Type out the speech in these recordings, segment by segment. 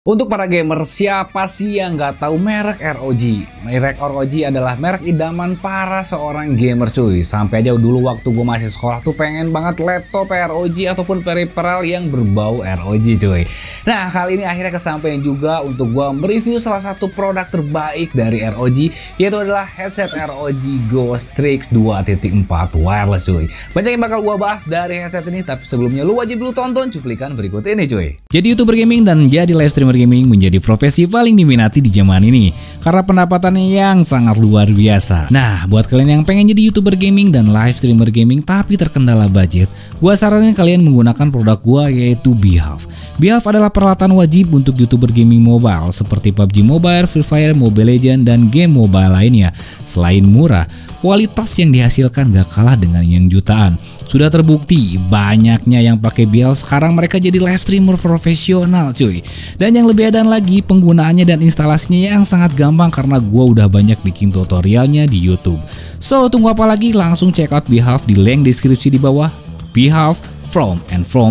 Untuk para gamer, siapa sih yang nggak tahu merek ROG? Merek ROG adalah merek idaman para seorang gamer cuy. Sampai aja dulu waktu gue masih sekolah tuh pengen banget laptop ROG ataupun peripheral yang berbau ROG cuy. Nah kali ini akhirnya kesampaian juga untuk gue mereview salah satu produk terbaik dari ROG, yaitu adalah headset ROG Go Strix 2.4 wireless cuy. Banyak yang bakal gue bahas dari headset ini, tapi sebelumnya lu wajib lu tonton cuplikan berikut ini cuy. Jadi YouTuber gaming dan jadi live streamer gaming menjadi profesi paling diminati di zaman ini karena pendapatannya yang sangat luar biasa. Nah, buat kalian yang pengen jadi YouTuber gaming dan live streamer gaming tapi terkendala budget, gua saranin kalian menggunakan produk gua yaitu Behalf. Behalf adalah peralatan wajib untuk YouTuber gaming mobile seperti PUBG Mobile, Free Fire, Mobile Legends, dan game mobile lainnya. Selain murah, kualitas yang dihasilkan gak kalah dengan yang jutaan. Sudah terbukti banyaknya yang pakai Behalf sekarang mereka jadi live streamer profesional cuy. Dan yang lebih edan lagi, penggunaannya dan instalasinya yang sangat gampang karena gua udah banyak bikin tutorialnya di YouTube. So tunggu apa lagi, langsung check out Behalf di link deskripsi di bawah. Behalf from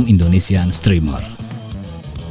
Indonesian streamer.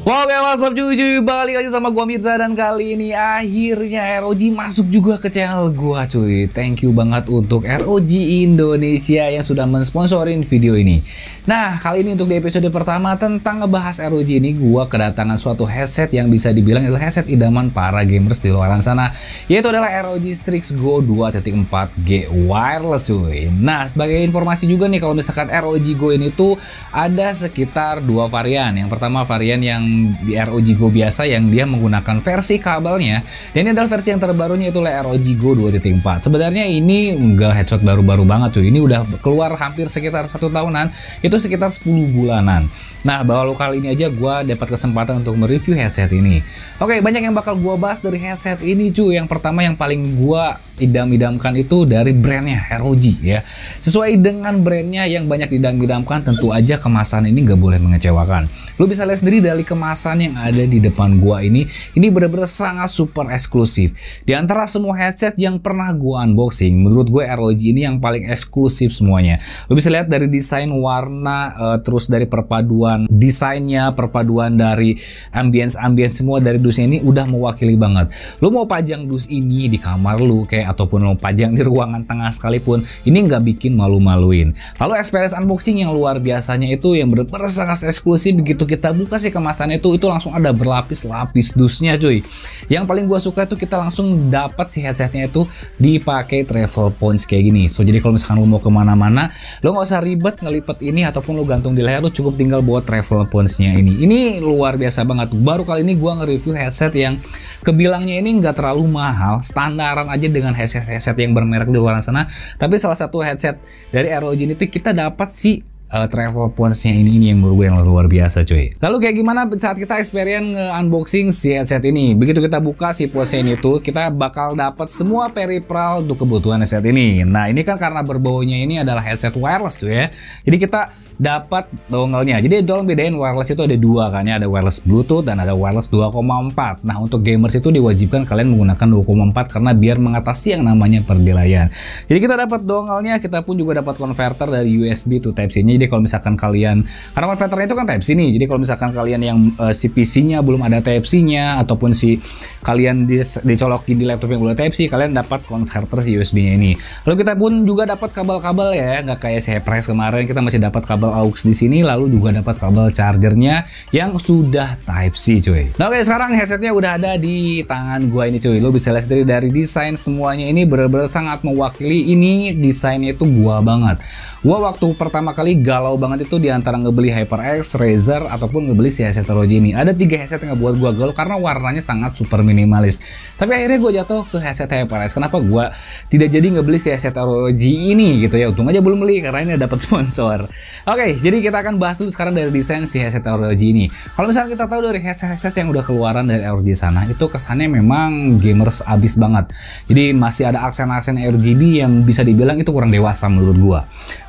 Oke, what's up cuy, balik lagi sama gua Mirza, dan kali ini akhirnya ROG masuk juga ke channel gua cuy. Thank you banget untuk ROG Indonesia yang sudah mensponsorin video ini. Nah, kali ini untuk di episode pertama tentang ngebahas ROG ini, gua kedatangan suatu headset yang bisa dibilang adalah headset idaman para gamers di luar sana, yaitu adalah ROG Strix Go 2.4G wireless cuy. Nah, sebagai informasi juga nih, kalau misalkan ROG Go ini tuh ada sekitar dua varian. Yang pertama varian yang di ROG Go biasa yang dia menggunakan versi kabelnya, dan ini adalah versi yang terbarunya itu ROG Go 2.4. Sebenarnya ini enggak headset baru-baru banget cuy, ini udah keluar hampir sekitar 1 tahunan, itu sekitar 10 bulanan. Nah baru kali ini aja gua dapat kesempatan untuk mereview headset ini. Oke, banyak yang bakal gua bahas dari headset ini cuy. Yang pertama yang paling gua idam-idamkan itu dari brandnya ROG ya. Sesuai dengan brandnya yang banyak idam-idamkan, tentu aja kemasan ini nggak boleh mengecewakan. Lu bisa lihat sendiri dari kemasan yang ada di depan gua ini benar-benar sangat super eksklusif. Di antara semua headset yang pernah gua unboxing, menurut gue ROG ini yang paling eksklusif semuanya. Lu bisa lihat dari desain warna, terus dari perpaduan desainnya, perpaduan dari ambience semua dari dusnya ini udah mewakili banget. Lu mau pajang dus ini di kamar lu kayak, ataupun lu pajang di ruangan tengah sekalipun, ini nggak bikin malu-maluin. Lalu experience unboxing yang luar biasanya itu yang benar-benar sangat eksklusif. Begitu kita buka sih kemasannya itu langsung ada berlapis-lapis dusnya cuy. Yang paling gua suka itu kita langsung dapat si headsetnya itu dipakai travel pouch kayak gini. So jadi kalau misalkan lu mau kemana-mana, lu nggak usah ribet ngelipet ini ataupun lu gantung di leher, lu cukup tinggal buat travel pouchnya ini. Ini luar biasa banget. Baru kali ini gua nge-review headset yang kebilangnya ini nggak terlalu mahal, standaran aja dengan headset yang bermerek di luar sana. Tapi salah satu headset dari ROG ini tuh kita dapat si travel pouch-nya ini yang menurut gue yang luar biasa cuy. Lalu kayak gimana saat kita experience unboxing si headset ini? Begitu kita buka si pouch-nya ini tuh, kita bakal dapat semua peripheral untuk kebutuhan headset ini. Nah ini kan karena berbaunya ini adalah headset wireless tuh ya, jadi kita dapat dongle-nya. Jadi tolong bedain, wireless itu ada dua kan ya, ada wireless Bluetooth dan ada wireless 2,4. Nah untuk gamers itu diwajibkan kalian menggunakan 2,4 karena biar mengatasi yang namanya perdelayan. Jadi kita dapat dongle-nya, kita pun juga dapat converter dari USB to Type C-nya. Jadi kalau misalkan kalian, karena converternya itu kan Type C nih, jadi kalau misalkan kalian yang si PC-nya belum ada Type C-nya ataupun si kalian dicolokin di laptop yang belum Type C, kalian dapat converter si USB-nya ini. Lalu kita pun juga dapat kabel-kabel ya, nggak kayak si HyperX kemarin, kita masih dapat kabel aux di sini, lalu juga dapat kabel chargernya yang sudah Type C cuy. Nah oke, sekarang headsetnya udah ada di tangan gua ini cuy. Lo bisa lihat sendiri dari desain semuanya ini benar-benar sangat mewakili. Ini desainnya itu gua banget. Gua waktu pertama kali galau banget itu di antara ngebeli HyperX, Razer ataupun ngebeli si headset ROG ini. Ada 3 headset yang ngebuat gua galau karena warnanya sangat super minimalis. Tapi akhirnya gua jatuh ke headset HyperX. Kenapa gua tidak jadi ngebeli si headset ROG ini gitu ya? Untung aja belum beli karena ini dapat sponsor. Oke, jadi kita akan bahas dulu sekarang dari desain si headset ROG ini. Kalau misalnya kita tahu dari headset yang udah keluaran dari ROG sana, itu kesannya memang gamers abis banget. Jadi masih ada aksen-aksen RGB yang bisa dibilang itu kurang dewasa menurut gua.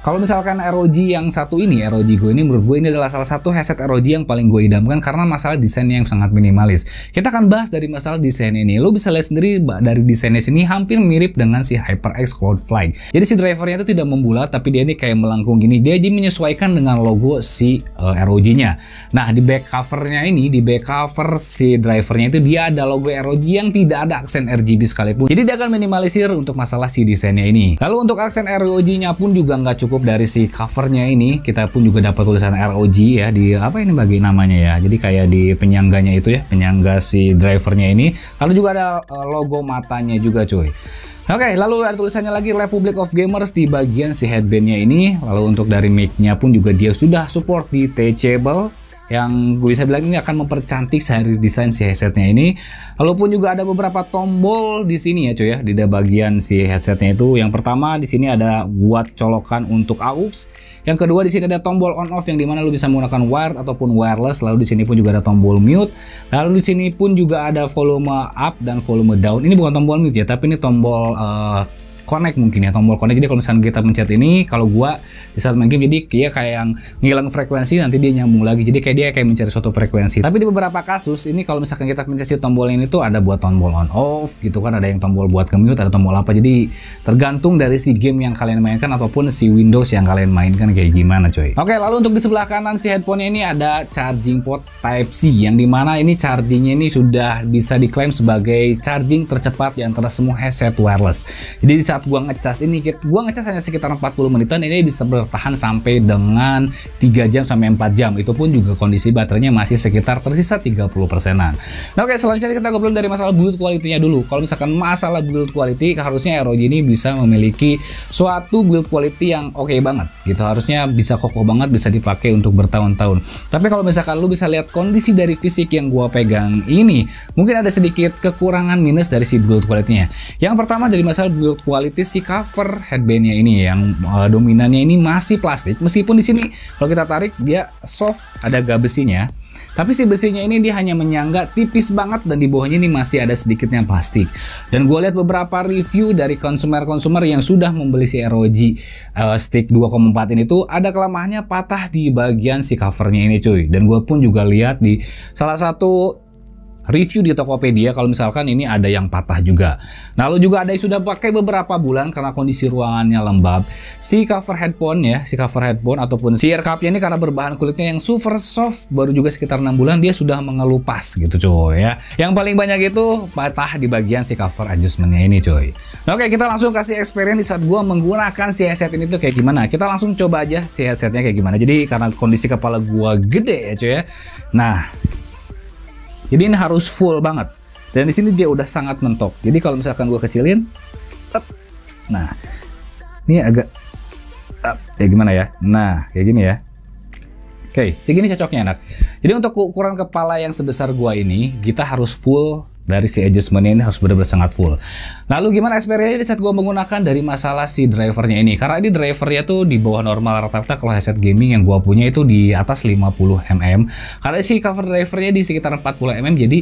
Kalau misalkan ROG yang yang satu ini ROG Go ini menurut gue ini adalah salah satu headset ROG yang paling gue idamkan karena masalah desainnya yang sangat minimalis. Kita akan bahas dari masalah desain ini. Lo bisa lihat sendiri dari desainnya sini hampir mirip dengan si HyperX Cloudflight. Jadi si drivernya itu tidak membulat tapi dia ini kayak melengkung gini. Dia jadi menyesuaikan dengan logo si ROG-nya. Nah di back covernya ini, di back cover si drivernya itu dia ada logo ROG yang tidak ada aksen RGB sekalipun. Jadi dia akan minimalisir untuk masalah si desainnya ini. Lalu untuk aksen ROG-nya pun juga nggak cukup dari si covernya ini, kita pun juga dapat tulisan ROG ya di apa ini bagi namanya ya. Jadi kayak di penyangganya itu ya, penyangga si drivernya ini. Lalu juga ada logo matanya juga cuy. Oke, lalu ada tulisannya lagi Republic of Gamers di bagian si headbandnya ini. Lalu untuk dari mic-nya pun juga dia sudah support detachable, yang gue bisa bilang ini akan mempercantik sehari desain si headsetnya ini. Lalu pun juga ada beberapa tombol di sini ya cuy ya, di bagian si headsetnya itu. Yang pertama di sini ada buat colokan untuk AUX. Yang kedua di sini ada tombol on off yang dimana lu bisa menggunakan wired ataupun wireless. Lalu di sini pun juga ada tombol mute. Lalu di sini pun juga ada volume up dan volume down. Ini bukan tombol mute ya, tapi ini tombol connect mungkin ya, tombol connect. Jadi kalau misalnya kita pencet ini, kalau gua di saat main game jadi dia kayak yang ngilang frekuensi, nanti dia nyambung lagi. Jadi kayak dia kayak mencari suatu frekuensi. Tapi di beberapa kasus ini kalau misalkan kita pencet si tombol ini tuh ada buat tombol on off gitu kan, ada yang tombol buat ke-mute, ada tombol apa. Jadi tergantung dari si game yang kalian mainkan ataupun si Windows yang kalian mainkan kayak gimana coy. Oke, lalu untuk di sebelah kanan si headphone ini ada charging port Type-C yang dimana ini chargingnya ini sudah bisa diklaim sebagai charging tercepat di antara semua headset wireless. Jadi di saat gua ngecas ini, gua ngecas hanya sekitar 40 menitan, ini bisa bertahan sampai dengan 3 jam sampai 4 jam. Itu pun juga kondisi baterainya masih sekitar tersisa 30%-an. Nah, oke, selanjutnya kita ngobrol dari masalah build quality-nya dulu. Kalau misalkan masalah build quality, harusnya ROG ini bisa memiliki suatu build quality yang oke banget gitu. Harusnya bisa kokoh banget, bisa dipakai untuk bertahun-tahun. Tapi kalau misalkan lu bisa lihat kondisi dari fisik yang gua pegang ini, mungkin ada sedikit kekurangan minus dari si build quality-nya. Yang pertama dari masalah build quality si cover headbandnya ini yang dominannya ini masih plastik, meskipun di sini kalau kita tarik dia soft, ada gak besinya, tapi si besinya ini dia hanya menyangga tipis banget dan di bawahnya ini masih ada sedikitnya plastik. Dan gue lihat beberapa review dari konsumer yang sudah membeli si ROG Stick 2,4 ini tuh ada kelemahannya patah di bagian si covernya ini cuy. Dan gue pun juga lihat di salah satu review di Tokopedia kalau misalkan ini ada yang patah juga. Nah, lalu juga ada yang sudah pakai beberapa bulan karena kondisi ruangannya lembab. Si cover headphone ya, si cover headphone ataupun si ear cup-nya ini karena berbahan kulitnya yang super soft, baru juga sekitar 6 bulan dia sudah mengelupas gitu cuy ya. Yang paling banyak itu patah di bagian si cover adjustment-nya ini cuy. Nah, oke, kita langsung kasih experience di saat gua menggunakan si headset ini tuh kayak gimana. Kita langsung coba aja si headsetnya kayak gimana. Jadi karena kondisi kepala gua gede ya cuy ya. Nah, jadi ini harus full banget. Dan di sini dia udah sangat mentok. Jadi kalau misalkan gue kecilin, nah, ini agak, ya gimana ya? Nah, kayak gini ya. Oke, segini cocoknya enak. Jadi untuk ukuran kepala yang sebesar gua ini, kita harus full dari si adjustment ini, harus benar-benar sangat full. Lalu gimana experience di saat gua menggunakan dari masalah si drivernya ini? Karena ini drivernya tuh di bawah normal rata-rata kalau headset gaming yang gua punya itu di atas 50 mm. Karena si cover drivernya di sekitar 40 mm, jadi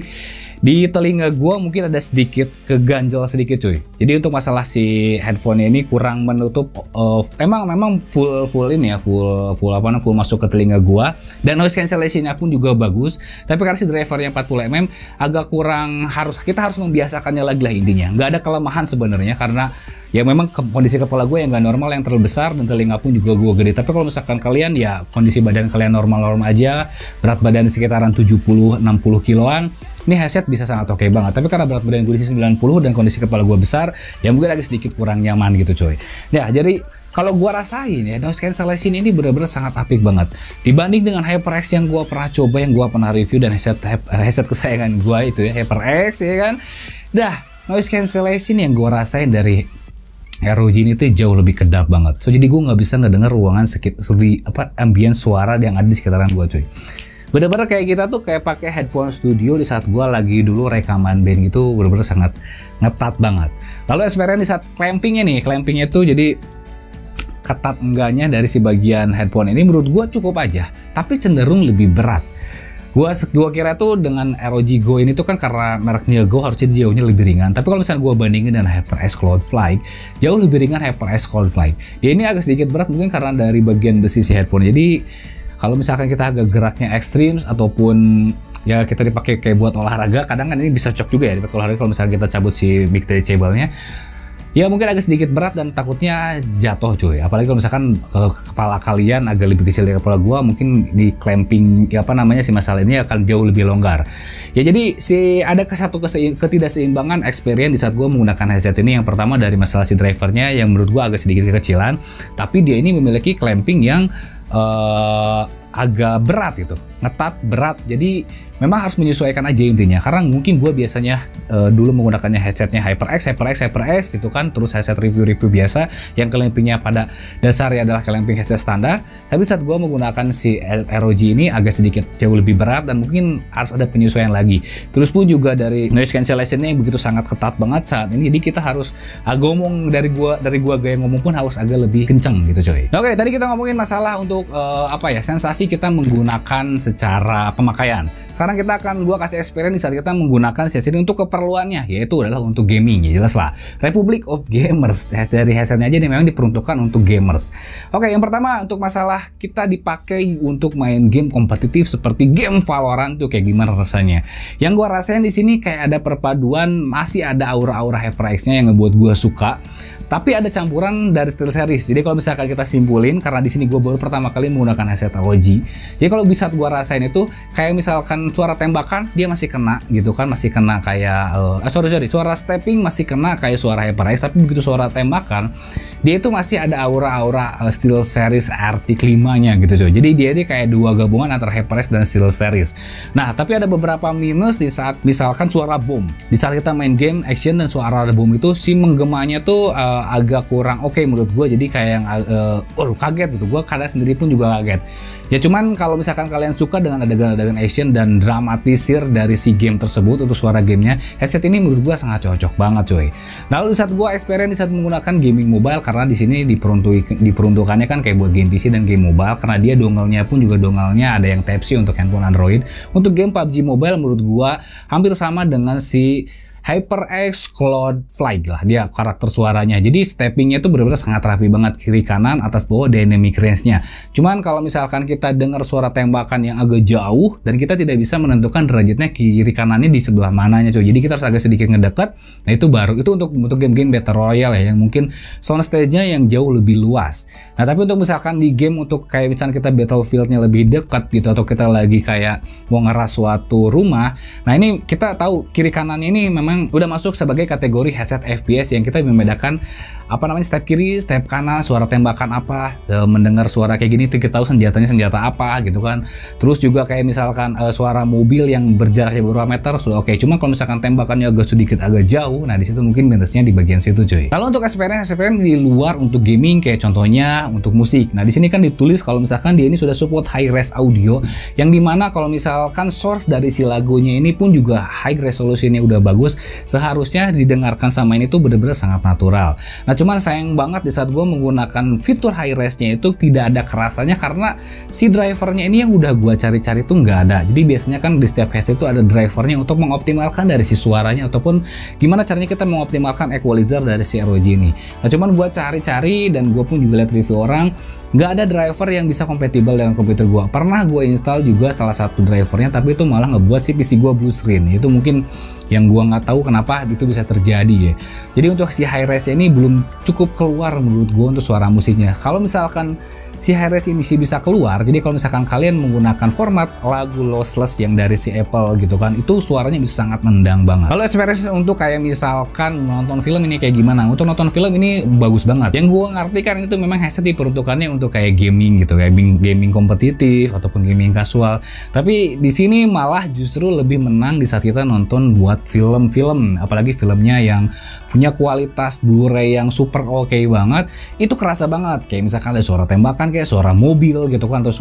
di telinga gua mungkin ada sedikit keganjal sedikit cuy. Jadi untuk masalah si headphone ini kurang menutup, memang full ini ya, full masuk ke telinga gua, dan noise cancellation-nya pun juga bagus. Tapi karena si driver yang 40 mm agak kurang, kita harus membiasakannya lagi lah intinya. Nggak ada kelemahan sebenarnya karena ya memang kondisi kepala gue yang nggak normal, yang terlalu besar, dan telinga pun juga gue gede. Tapi kalau misalkan kalian ya kondisi badan kalian normal-normal aja, berat badan sekitaran 70-60 kiloan, ini headset bisa sangat oke banget. Tapi karena berat badan gue di 90 dan kondisi kepala gue besar, ya mungkin agak sedikit kurang nyaman gitu coy. Ya jadi kalau gue rasain ya, noise cancellation ini benar-benar sangat apik banget. Dibanding dengan HyperX yang gue pernah coba, yang gue pernah review, dan headset kesayangan gue itu ya, HyperX ya kan. Dah, noise cancellation yang gue rasain dari ROG ini tuh jauh lebih kedap banget. So jadi gue nggak bisa ngedenger ruangan ambien suara yang ada di sekitaran gue cuy. Bener-bener kayak kita tuh kayak pakai headphone studio di saat gue lagi dulu rekaman band gitu, bener-bener sangat ngetat banget. Lalu experience di saat clampingnya tuh jadi ketat enggaknya dari si bagian headphone ini menurut gue cukup aja, tapi cenderung lebih berat. Gua kira tuh dengan ROG Go ini tuh kan karena mereknya Go harusnya jauhnya lebih ringan. Tapi kalau misalnya gua bandingin dengan HyperX Cloudflight, jauh lebih ringan HyperX Cloudflight. Dia ini agak sedikit berat mungkin karena dari bagian besi si headphone. Jadi kalau misalkan kita agak geraknya ekstrim ataupun ya kita dipakai kayak buat olahraga, kadang kan ini bisa cocok juga ya dipakai olahraga kalau misalnya kita cabut si big detachable-nya. Ya mungkin agak sedikit berat dan takutnya jatuh cuy. Apalagi kalau misalkan kepala kalian agak lebih kecil dari kepala gua, mungkin di clamping ya apa namanya si masalah ini akan jauh lebih longgar. Ya jadi ada ketidakseimbangan experience di saat gua menggunakan headset ini. Yang pertama dari masalah si drivernya yang menurut gua agak sedikit kekecilan, tapi dia ini memiliki clamping yang agak berat gitu, ngetat berat. Jadi memang harus menyesuaikan aja intinya, karena mungkin gue biasanya dulu menggunakannya headsetnya HyperX gitu kan, terus headset review biasa yang clampingnya pada dasarnya adalah clamping headset standar. Tapi saat gue menggunakan si ROG ini agak sedikit jauh lebih berat dan mungkin harus ada penyesuaian lagi. Terus pun juga dari noise cancellation-nya yang begitu sangat ketat banget saat ini, jadi kita harus ngomong dari gua gaya ngomong pun harus agak lebih kenceng gitu coy. Oke, tadi kita ngomongin masalah untuk sensasi kita menggunakan secara pemakaian. Sekarang gua kasih experience saat kita menggunakan headset ini untuk keperluannya, yaitu adalah untuk gaming. Ya jelas lah, Republic of Gamers dari headsetnya aja ini memang diperuntukkan untuk gamers. Oke, yang pertama untuk masalah kita dipakai untuk main game kompetitif seperti game Valorant tuh kayak gimana rasanya. Yang gua rasain di sini kayak ada perpaduan, masih ada aura-aura HyperX-nya yang ngebuat gua suka. Tapi ada campuran dari SteelSeries. Jadi kalau misalkan kita simpulin, karena di sini gue baru pertama kali menggunakan headset ROG, jadi kalau bisa gue rasain itu kayak misalkan suara tembakan dia masih kena gitu kan, masih kena kayak suara stepping masih kena kayak suara HyperX. Tapi begitu suara tembakan, dia itu masih ada aura-aura SteelSeries RT5-nya gitu coy. Jadi dia ini kayak dua gabungan antara HyperX dan SteelSeries. Nah, tapi ada beberapa minus di saat misalkan suara bom. Di saat kita main game action dan suara bom itu si menggemanya tuh agak kurang oke menurut gue. Jadi kayak yang kaget gitu, gue kadang sendiri pun juga kaget ya. Cuman kalau misalkan kalian suka dengan adegan-adegan action dan dramatisir dari si game tersebut untuk suara gamenya, headset ini menurut gue sangat cocok banget coy. Lalu di saat gue experience di saat menggunakan gaming mobile, karena di sini diperuntukannya kan kayak buat game PC dan game mobile, karena dia dongle-nya pun juga dongle-nya ada yang Type-C untuk handphone Android. Untuk game PUBG Mobile menurut gue hampir sama dengan si HyperX Cloudflight lah dia karakter suaranya. Jadi steppingnya itu benar-benar sangat rapi banget, kiri kanan atas bawah dynamic range-nya. Cuman kalau misalkan kita dengar suara tembakan yang agak jauh dan kita tidak bisa menentukan derajatnya kiri kanannya di sebelah mananya coy. Jadi kita harus agak sedikit ngedekat. Nah itu baru itu untuk game-game Battle Royale ya, yang mungkin sound stage-nya yang jauh lebih luas. Nah tapi untuk misalkan di game untuk kayak misalkan kita battlefield-nya lebih dekat gitu, atau kita lagi kayak mau ngeras suatu rumah, nah ini kita tahu kiri kanannya ini memang udah masuk sebagai kategori headset FPS yang kita membedakan step kiri, step kanan, suara tembakan apa, mendengar suara kayak gini kita tahu senjatanya senjata apa gitu kan. Terus juga kayak misalkan suara mobil yang berjaraknya beberapa meter sudah oke. Cuma kalau misalkan tembakannya agak jauh, nah di situ mungkin minusnya di bagian situ cuy. Kalau untuk experience di luar untuk gaming kayak contohnya untuk musik. Nah di sini kan ditulis kalau misalkan dia ini sudah support high res audio, yang dimana kalau misalkan source dari si lagunya ini pun juga high resolusinya udah bagus, seharusnya didengarkan sama ini tuh bener-bener sangat natural. Nah cuman sayang banget di saat gue menggunakan fitur high res-nya itu tidak ada kerasanya, karena si drivernya ini yang udah gue cari-cari tuh nggak ada. Jadi biasanya kan di setiap headset itu ada drivernya untuk mengoptimalkan dari si suaranya ataupun gimana caranya kita mengoptimalkan equalizer dari si ROG ini. Nah cuman gue cari-cari dan gue pun juga lihat review orang, nggak ada driver yang bisa kompatibel dengan komputer gue. Pernah gue install juga salah satu drivernya, tapi itu malah ngebuat si PC gue blue screen. Itu mungkin yang gua nggak tahu kenapa itu bisa terjadi ya. Jadi untuk si high res ini belum cukup keluar menurut gua untuk suara musiknya. Kalau misalkan si high res ini sih bisa keluar, jadi kalau misalkan kalian menggunakan format lagu lossless yang dari si Apple gitu kan, itu suaranya bisa sangat nendang banget. Kalau experience untuk kayak misalkan nonton film ini kayak gimana? Untuk nonton film ini bagus banget. Yang gua ngerti kan itu memang headset diperuntukannya untuk kayak gaming gitu, kayak gaming kompetitif ataupun gaming kasual. Tapi di sini malah justru lebih menang di saat kita nonton buat film-film, apalagi filmnya yang punya kualitas Blu-ray yang super oke banget. Itu kerasa banget, kayak misalkan ada suara tembakan, kayak suara mobil gitu kan, atau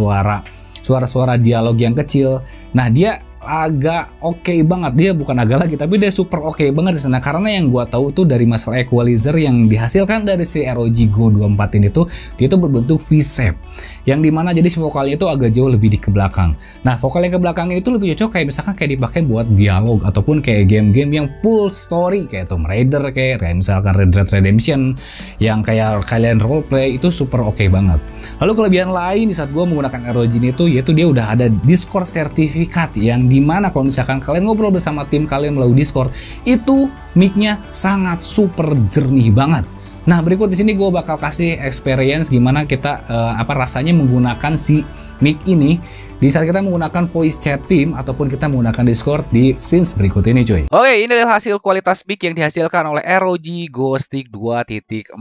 suara dialog yang kecil. Nah dia agak oke banget. Dia bukan agak lagi, tapi dia super oke banget di sana. Karena yang gua tahu tuh dari masalah equalizer yang dihasilkan dari si ROG Go 24 ini tuh, dia tuh berbentuk V-shape. Yang dimana jadi si vokalnya itu agak jauh lebih di ke belakang. Nah, vokal yang ke belakang ini tuh lebih cocok kayak misalkan kayak dipakai buat dialog ataupun kayak game-game yang full story kayak Tomb Raider, kayak misalkan Red Dead Redemption yang kayak kalian roleplay itu super oke banget. Lalu kelebihan lain di saat gua menggunakan ROG ini tuh yaitu dia udah ada Discord sertifikat yang dimana kalau misalkan kalian ngobrol bersama tim kalian melalui Discord itu mic-nya sangat super jernih banget. Nah, berikut di sini gue bakal kasih experience gimana kita rasanya menggunakan si mic ini di saat kita menggunakan voice chat team ataupun kita menggunakan Discord di scenes berikut ini, cuy. Oke, ini adalah hasil kualitas mic yang dihasilkan oleh ROG Go Stick 2.4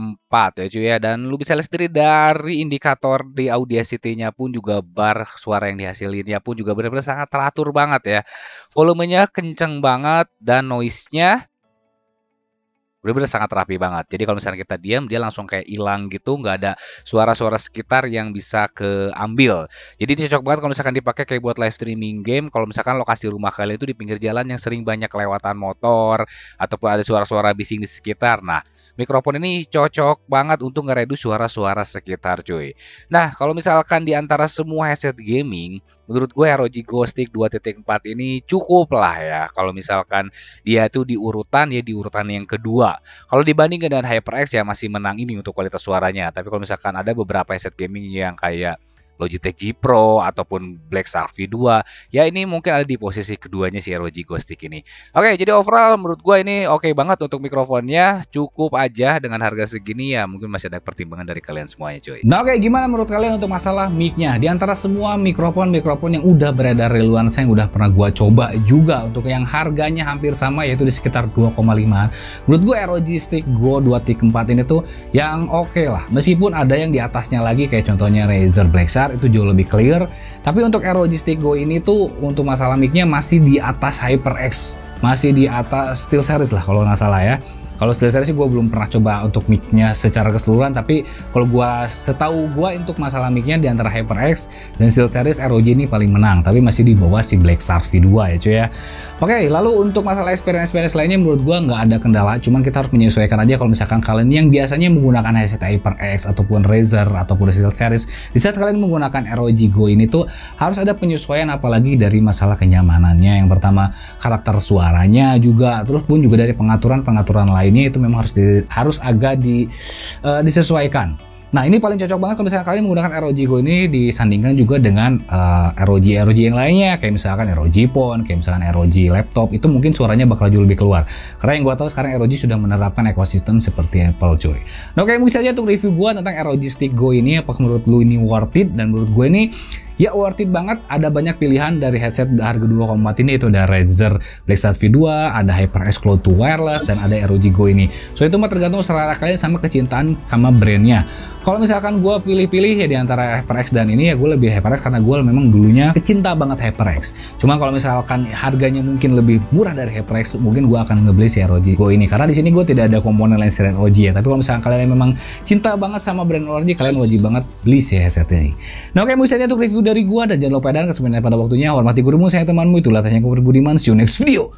ya, cuy ya. Dan lu bisa lihat sendiri dari indikator di Audacity-nya pun juga bar suara yang dihasilkannya pun juga benar-benar sangat teratur banget ya. Volumenya kenceng banget dan noise-nya bener-bener sangat rapi banget. Jadi kalau misalnya kita diam, dia langsung kayak hilang gitu, nggak ada suara-suara sekitar yang bisa keambil. Jadi ini cocok banget kalau misalkan dipakai kayak buat live streaming game. Kalau misalkan lokasi rumah kalian itu di pinggir jalan yang sering banyak kelewatan motor ataupun ada suara-suara bising di sekitar. Nah, mikrofon ini cocok banget untuk ngereduce suara-suara sekitar, cuy. Nah, kalau misalkan di antara semua headset gaming, menurut gue ROG Go Stick 2.4 ini cukup lah ya. Kalau misalkan dia tuh di urutan yang kedua. Kalau dibandingkan dengan HyperX ya masih menang ini untuk kualitas suaranya. Tapi kalau misalkan ada beberapa headset gaming yang kayak Logitech G Pro ataupun Black Shark V2, ya ini mungkin ada di posisi keduanya si ROG Go Stick ini. Oke, jadi overall menurut gue ini oke banget untuk mikrofonnya, cukup aja dengan harga segini ya, mungkin masih ada pertimbangan dari kalian semuanya, cuy. Nah, oke, gimana menurut kalian untuk masalah mic-nya? Di antara semua mikrofon yang udah beredar di luar sana yang udah pernah gue coba juga untuk yang harganya hampir sama yaitu di sekitar 2,5. Menurut gue ROG Stick Go 2.4 ini tuh yang oke lah. Meskipun ada yang di atasnya lagi kayak contohnya Razer Black Shark itu jauh lebih clear, tapi untuk ROG Stick Go ini tuh untuk masalah mic-nya masih di atas HyperX, masih di atas SteelSeries lah kalau nggak salah ya. Kalau SteelSeries sih gue belum pernah coba untuk mic-nya secara keseluruhan, tapi kalau setahu gue untuk masalah mic-nya di antara HyperX dan SteelSeries ROG ini paling menang, tapi masih di bawah si Black Shark V2 ya, cuy ya. Oke, lalu untuk masalah experience lainnya menurut gue nggak ada kendala, cuman kita harus menyesuaikan aja kalau misalkan kalian yang biasanya menggunakan headset HyperX ataupun Razer ataupun SteelSeries, di saat kalian menggunakan ROG Go ini tuh harus ada penyesuaian apalagi dari masalah kenyamanannya. Yang pertama karakter suaranya juga, terus pun juga dari pengaturan lainnya itu memang harus agak disesuaikan. Nah, ini paling cocok banget kalau misalnya kalian menggunakan ROG Go ini disandingkan juga dengan ROG yang lainnya kayak misalkan ROG Phone, kayak misalkan ROG laptop, itu mungkin suaranya bakal jauh lebih keluar. Karena yang gua tahu sekarang ROG sudah menerapkan ekosistem seperti Apple, cuy. Nah, oke, mungkin saja untuk review gua tentang ROG Stick Go ini. Apakah menurut lu ini worth it? Dan menurut gue ini ya worth it banget. Ada banyak pilihan dari headset harga 2,4 ini, itu ada Razer Black Shark V2, ada HyperX Cloud 2 Wireless, dan ada ROG Go ini. So itu mah tergantung selera kalian sama kecintaan sama brandnya. Kalau misalkan gue pilih-pilih ya di antara HyperX dan ini ya gue lebih HyperX karena gue memang dulunya kecinta banget HyperX. Cuma kalau misalkan harganya mungkin lebih murah dari HyperX, mungkin gue akan ngebeli si ROG Go ini karena di sini gue tidak ada komponen lain selain ROG ya. Tapi kalau misalkan kalian memang cinta banget sama brand ROG, kalian wajib banget beli si headset ini. Nah, oke, mungkin untuk review dari gua, dan jangan lupa dan kesempatan pada waktunya hormati gurumu, saya temanmu, itulah tanya gue Budiman. See you next video.